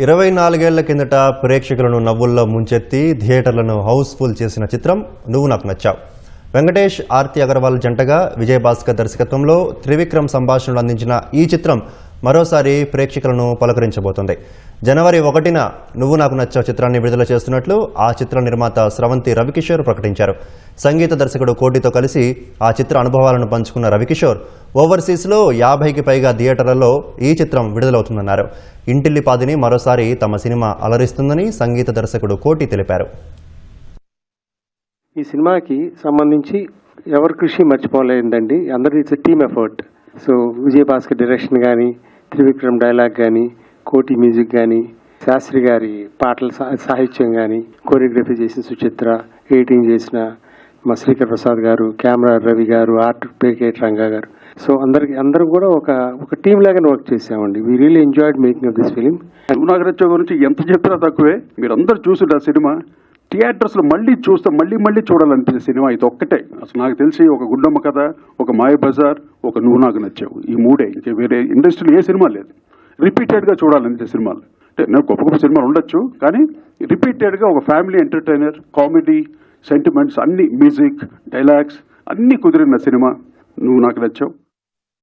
24 ఏళ్ల కిందట ప్రేక్షకులను నవ్వుల్లో ముంచెత్తి థియేటర్లను హౌస్ఫుల్ చేసిన చిత్రం నువ్వు నాకు నచ్చావు. వెంకటేష్, ఆర్తి అగర్వాల్ జంటగా విజయభాస్కర్ దర్శకత్వంలో త్రివిక్రమ్ సంభాషణలు అందించిన ఈ చిత్రం మరోసారి ప్రేక్షకులను పలకరించబోతోంది. జనవరి 1న నువ్వు నాకు నచ్చావు చిత్రాన్ని విడుదల చేస్తున్నట్లు ఆ చిత్ర నిర్మాత స్రవంతి రవికిషోర్ ప్రకటించారు. సంగీత దర్శకుడు కోటితో కలిసి ఆ చిత్ర అనుభవాలను పంచుకున్న రవికిషోర్ ఓవర్సీస్లో 50కి పైగా థియేటర్లలో ఈ చిత్రం విడుదలవుతుందన్నారు. ఇంటిల్లిపాదిని మరోసారి తమ సినిమా అలరిస్తుందని సంగీత దర్శకుడు కోటి తెలిపారు. ఈ సినిమాకి సంబంధించి ఎవరి కృషి మర్చిపోలేదండి. అందరిది it's team effort. So Vijayabhaskar direction కానీ, త్రివిక్రమ్ డైలాగ్ కానీ, కోటి మ్యూజిక్ కానీ, శాస్త్రి గారి పాటల సాహిత్యం కానీ, కోరియోగ్రఫీ చేసిన సుచిత్ర, ఎడిటింగ్ చేసిన మా శ్రీకర్ ప్రసాద్ గారు, కెమెరా రవి గారు, ఆర్ట్ పేకేట్ రంగా గారు. సో అందరూ కూడా ఒక టీమ్ లాగానే వర్క్ చేసామండి. We really enjoyed making of this film. నువ్వు నాకు నచ్చావు గురించి ఎంత చెప్పినా తక్కువే. మీరు అందరూ చూసుంటారు సినిమా. థియేటర్స్లో మళ్ళీ మళ్ళీ చూడాలనిపించే సినిమా ఇది ఒక్కటే. అసలు నాకు తెలిసి ఒక గుండమ్మ కథ, ఒక మాయ బజార్, ఒక నువ్వు నాకు నచ్చావు, ఈ మూడే. ఇంకా వేరే ఇండస్ట్రీలో ఏ సినిమా లేదు. రిపీటెడ్గా చూడాలనిపించే సినిమాలు. అంటే నేను గొప్ప సినిమాలు ఉండొచ్చు, కానీ రిపీటెడ్గా ఒక ఫ్యామిలీ ఎంటర్టైనర్, కామెడీ, సెంటిమెంట్స్, అన్ని మ్యూజిక్, డైలాగ్స్ అన్నీ కుదిరిన సినిమా నువ్వు నాకు నచ్చావు.